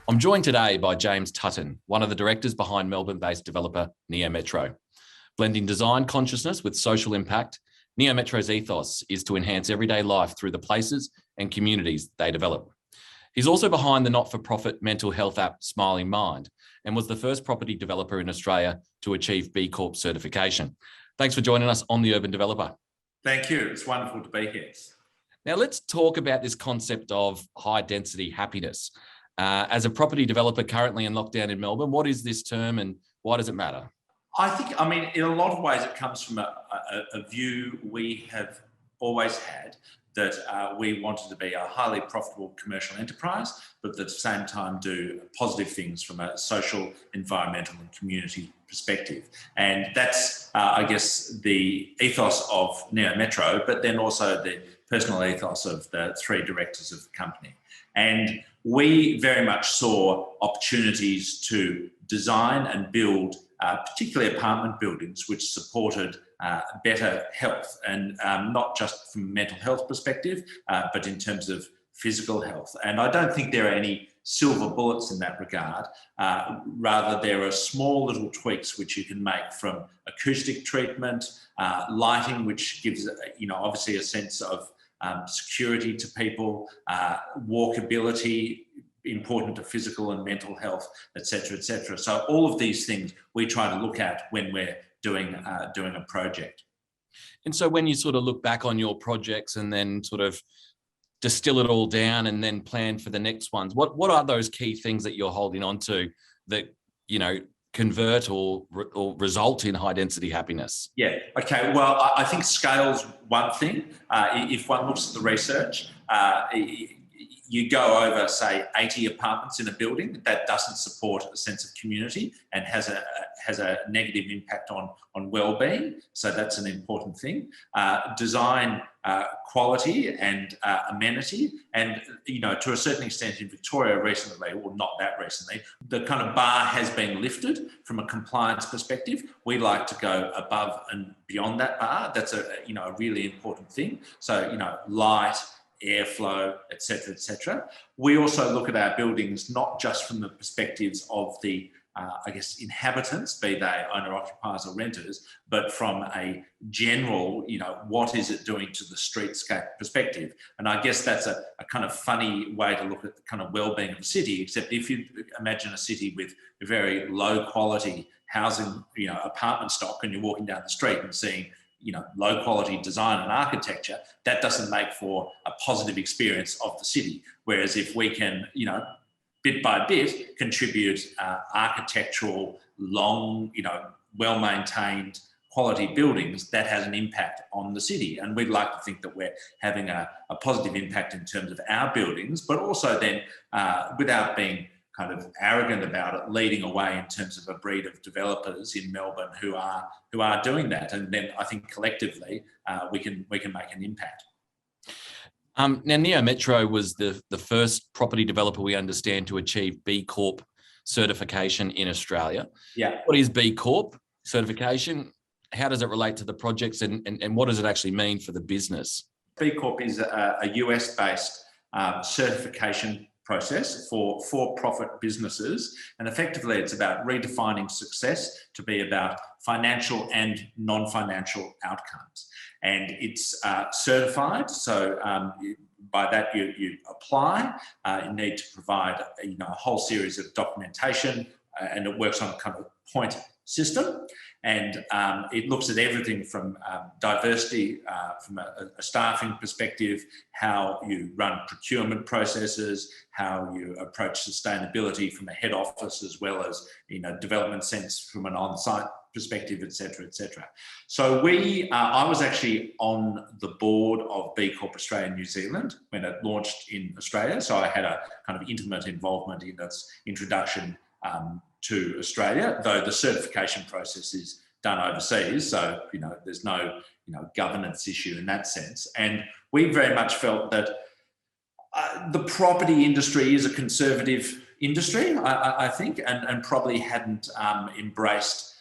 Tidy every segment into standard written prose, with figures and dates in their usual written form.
I'm joined today by James Tutton, one of the directors behind Melbourne-based developer Neometro. Blending design consciousness with social impact, Neometro's ethos is to enhance everyday life through the places and communities they develop. He's also behind the not-for-profit mental health app Smiling Mind and was the first property developer in Australia to achieve BCorp certification. Thanks for joining us on The Urban Developer. Thank you. It's wonderful to be here. Now let's talk about this concept of high density happiness. As a property developer currently in lockdown in Melbourne, what is this term and why does it matter? I mean, in a lot of ways, it comes from a view we have always had that we wanted to be a highly profitable commercial enterprise, but at the same time do positive things from a social, environmental and community perspective. And that's, I guess, the ethos of Neometro, but then also the personal ethos of the three directors of the company. And we very much saw opportunities to design and build particularly apartment buildings which supported better health, and not just from a mental health perspective, but in terms of physical health. And I don't think there are any silver bullets in that regard. Rather, there are small little tweaks which you can make, from acoustic treatment, lighting, which gives, obviously a sense of security to people, walkability, important to physical and mental health, etc., etc. So all of these things we try to look at when we're doing a project. And so when you sort of look back on your projects and then sort of distill it all down and then plan for the next ones, what are those key things that you're holding on to that, convert or result in high density happiness? Yeah, okay. Well, I think scale's one thing. If one looks at the research, you go over, say, 80 apartments in a building, that doesn't support a sense of community and has a negative impact on well-being. So that's an important thing. Design quality and amenity, and to a certain extent in Victoria recently, or not that recently, the kind of bar has been lifted from a compliance perspective. We like to go above and beyond that bar. That's a really important thing. So light, airflow, etc., etc. We also look at our buildings not just from the perspectives of the inhabitants, be they owner-occupiers or renters, but from a general, what is it doing to the streetscape perspective? And I guess that's a kind of funny way to look at the kind of well-being of a city, except if you imagine a city with very low quality housing, apartment stock, and you're walking down the street and seeing low quality design and architecture, that doesn't make for a positive experience of the city. Whereas if we can, bit by bit, contribute architectural, long, well-maintained quality buildings, that has an impact on the city. And we'd like to think that we're having a positive impact in terms of our buildings, but also then, without being kind of arrogant about it, leading away in terms of a breed of developers in Melbourne who are doing that. And then I think collectively we can make an impact. Now, Neometro was the first property developer we understand to achieve BCorp certification in Australia. Yeah. What is BCorp certification? How does it relate to the projects, and what does it actually mean for the business? BCorp is a US-based certification process for for-profit businesses, and effectively it's about redefining success to be about financial and non-financial outcomes. And it's certified, so by that you apply. You need to provide a whole series of documentation, and it works on a kind of point system. And it looks at everything from diversity, from a staffing perspective, how you run procurement processes, how you approach sustainability from a head office, as well as development sense from an on-site perspective, etc., etc. So I was actually on the board of BCorp Australia and New Zealand when it launched in Australia. So I had a kind of intimate involvement in its introduction to Australia, though the certification process is done overseas. So, there's no, governance issue in that sense. And we very much felt that the property industry is a conservative industry, I think, and probably hadn't embraced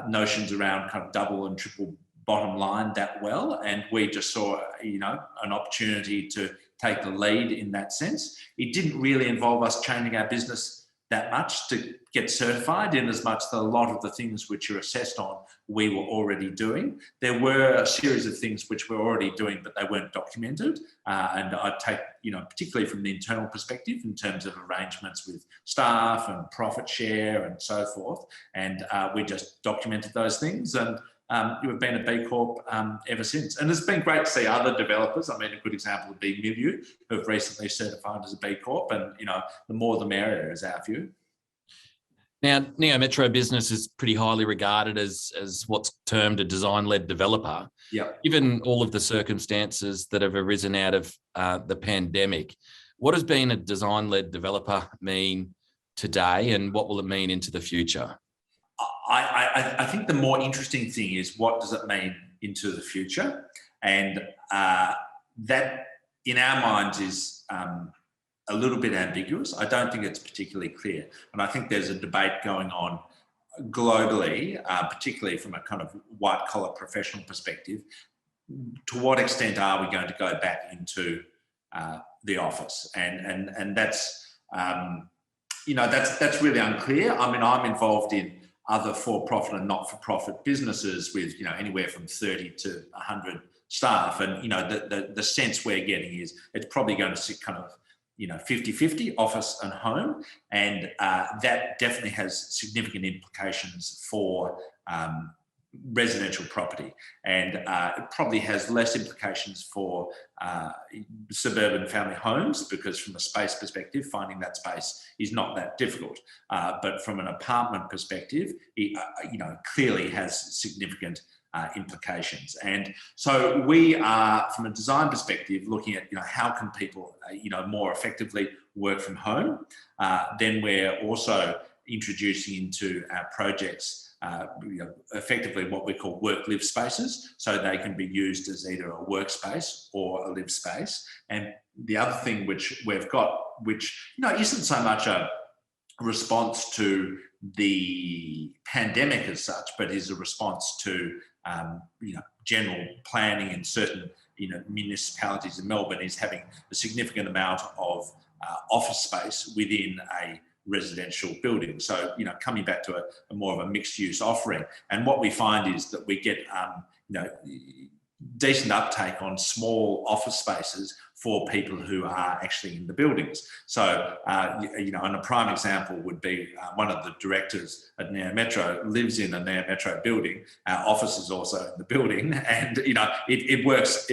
notions around kind of double and triple bottom line that well. And we just saw, an opportunity to take the lead in that sense. It didn't really involve us changing our business that much to get certified, in as much that a lot of the things which you're assessed on, we were already doing. There were a series of things which we're already doing, but they weren't documented. And I'd take, particularly from the internal perspective, in terms of arrangements with staff and profit share and so forth. And we just documented those things. And we've been a B Corp ever since. And it's been great to see other developers. I mean, a good example would be Milieu, who have recently certified as a B Corp. And, the more the merrier is our view. Now, Neometro business is pretty highly regarded as what's termed a design-led developer. Yeah. Given all of the circumstances that have arisen out of the pandemic, what does being a design-led developer mean today, and what will it mean into the future? I think the more interesting thing is, what does it mean into the future? And that, in our minds, is a little bit ambiguous. I don't think it's particularly clear. And I think there's a debate going on globally, particularly from a kind of white-collar professional perspective. To what extent are we going to go back into the office? And that's, that's really unclear. I mean, I'm involved in other for-profit and not-for-profit businesses with, anywhere from 30 to 100 staff. And, the sense we're getting is it's probably going to sit kind of, 50-50 office and home. And that definitely has significant implications for residential property. And it probably has less implications for suburban family homes, because from a space perspective, finding that space is not that difficult. But from an apartment perspective, it clearly has significant implications. And so we are, from a design perspective, looking at, how can people, more effectively work from home. Then we're also introducing into our projects, effectively what we call work-live spaces, so they can be used as either a workspace or a live space. And the other thing which we've got, which, isn't so much a response to the pandemic as such, but is a response to general planning in certain municipalities in Melbourne, is having a significant amount of office space within a residential building. So, coming back to a more of a mixed use offering. And what we find is that we get, decent uptake on small office spaces for people who are actually in the buildings. So, and a prime example would be one of the directors at Neometro lives in a Neometro building. Our office is also in the building, and it works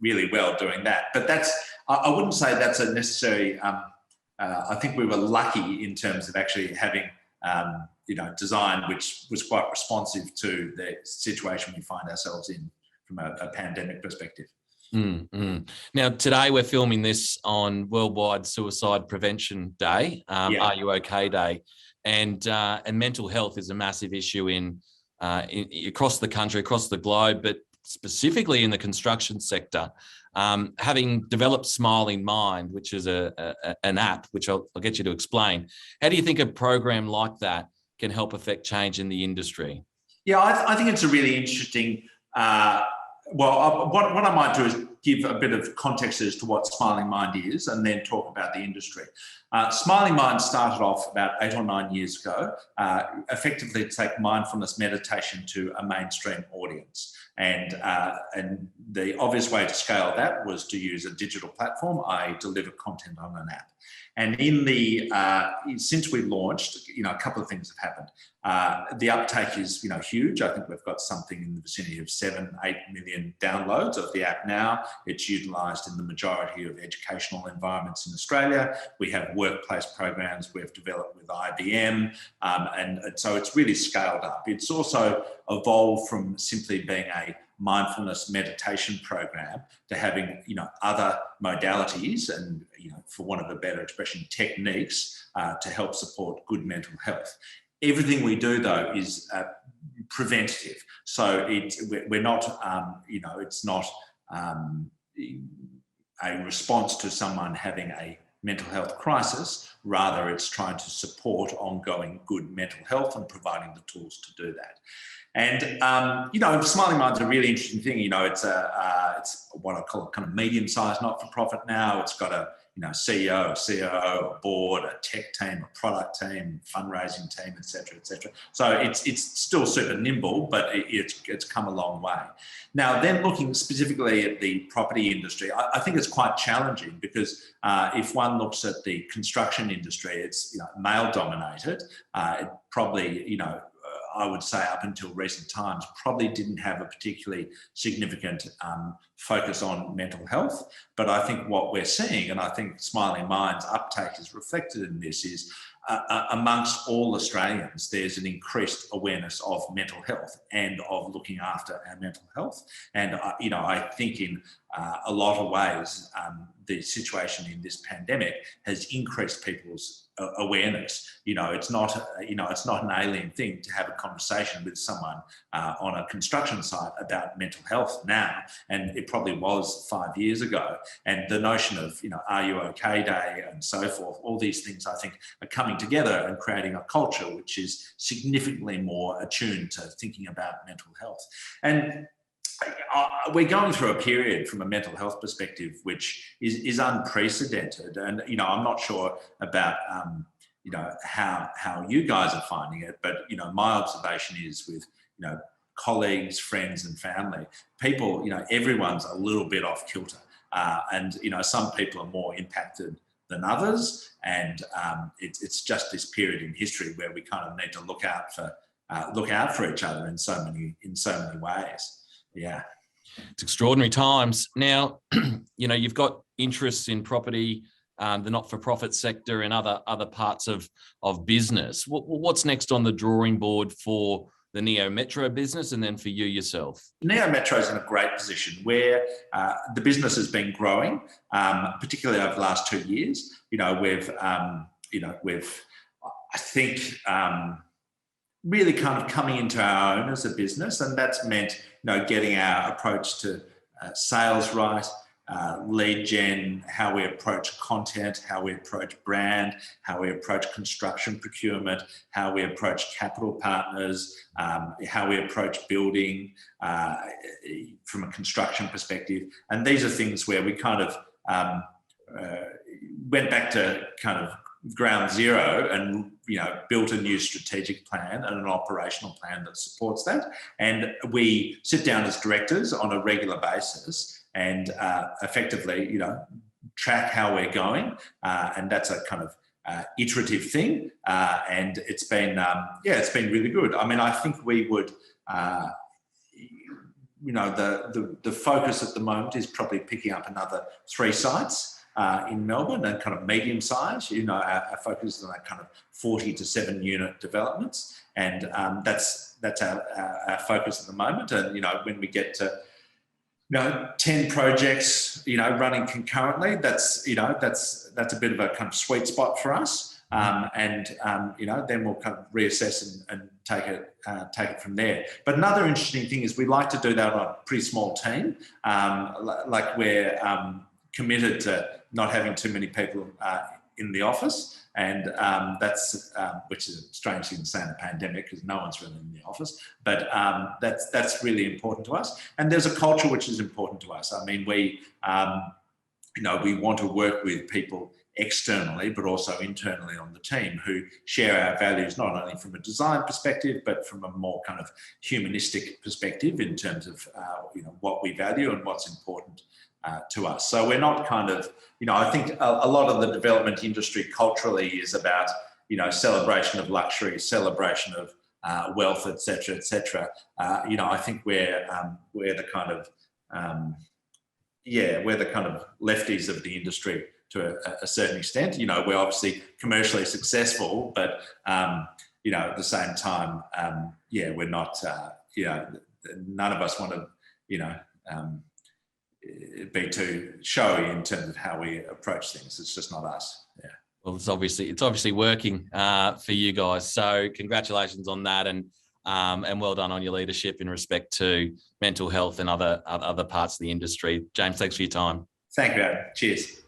really well doing that. But I wouldn't say that's a necessary. I think we were lucky in terms of actually having design which was quite responsive to the situation we find ourselves in from a pandemic perspective. Now, today we're filming this on Worldwide Suicide Prevention Day, Are You OK Day, and mental health is a massive issue in across the country, across the globe, but specifically in the construction sector. Having developed Smiling Mind, which is an app, which I'll get you to explain, how do you think a program like that can help affect change in the industry? Yeah, I think it's a really interesting. What I might do is give a bit of context as to what Smiling Mind is, and then talk about the industry. Smiling Mind started off about 8 or 9 years ago, effectively to take mindfulness meditation to a mainstream audience. And the obvious way to scale that was to use a digital platform, i.e. deliver content on an app. And since we launched, a couple of things have happened. The uptake is, huge. I think we've got something in the vicinity of 7-8 million downloads of the app now. It's utilised in the majority of educational environments in Australia. We have workplace programs we've developed with IBM, and so it's really scaled up. It's also evolved from simply being a mindfulness meditation program to having, other modalities and, for want of a better expression, techniques to help support good mental health. Everything we do, though, is preventative. So we're not, it's not a response to someone having a mental health crisis. Rather, it's trying to support ongoing good mental health and providing the tools to do that. And, Smiling Mind's a really interesting thing. It's what I call a kind of medium-sized not-for-profit now. It's got a CEO, COO, a board, a tech team, a product team, fundraising team, etc., etc. So it's still super nimble, but it's come a long way. Now, then looking specifically at the property industry, I think it's quite challenging because if one looks at the construction industry, it's male dominated. It probably I would say up until recent times, probably didn't have a particularly significant focus on mental health. But I think what we're seeing, and I think Smiling Minds uptake is reflected in this, is amongst all Australians, there's an increased awareness of mental health and of looking after our mental health. And, I think in a lot of ways, the situation in this pandemic has increased people's awareness. It's not an alien thing to have a conversation with someone on a construction site about mental health now, and it probably was 5 years ago. And the notion of, are you okay day and so forth, all these things I think are coming together and creating a culture which is significantly more attuned to thinking about mental health. And we're going through a period from a mental health perspective which is unprecedented, and I'm not sure about how you guys are finding it, but my observation is with colleagues, friends, and family, people, everyone's a little bit off kilter, and some people are more impacted than others, and it's just this period in history where we kind of need to look out for each other in so many ways. Yeah. It's extraordinary times. Now, you've got interests in property, the not-for-profit sector and other parts of business. What's next on the drawing board for the Neometro business and then for you yourself? Neometro is in a great position where the business has been growing, particularly over the last 2 years. We've I think, really kind of coming into our own as a business, and that's meant getting our approach to sales right, lead gen, how we approach content, how we approach brand, how we approach construction procurement, how we approach capital partners, how we approach building from a construction perspective. And these are things where we kind of went back to kind of ground zero and built a new strategic plan and an operational plan that supports that. And we sit down as directors on a regular basis and effectively track how we're going, and that's a kind of iterative thing, and it's been really good. I mean, I think we would the focus at the moment is probably picking up another 3 sites in Melbourne, and kind of medium size. Our focus is on that kind of 40 to 7 unit developments, and that's our focus at the moment. And when we get to 10 projects running concurrently, that's a bit of a kind of sweet spot for us. Then we'll kind of reassess and take it from there. But another interesting thing is we like to do that on a pretty small team. Like we're committed to not having too many people in the office, and that's which is a strange thing to say in a pandemic because no one's really in the office. But that's really important to us, and there's a culture which is important to us. I mean, we want to work with people externally, but also internally on the team who share our values, not only from a design perspective, but from a more kind of humanistic perspective in terms of what we value and what's important to us. So we're not kind of, I think a lot of the development industry culturally is about, celebration of luxury, celebration of wealth, et cetera, et cetera. I think we're the kind of, we're the kind of lefties of the industry to a certain extent. We're obviously commercially successful, but, at the same time, we're not, none of us want to, be too showy in terms of how we approach things. It's just not us. Yeah. Well, it's obviously working for you guys. So congratulations on that, and well done on your leadership in respect to mental health and other parts of the industry. James, thanks for your time. Thank you, Adam. Cheers.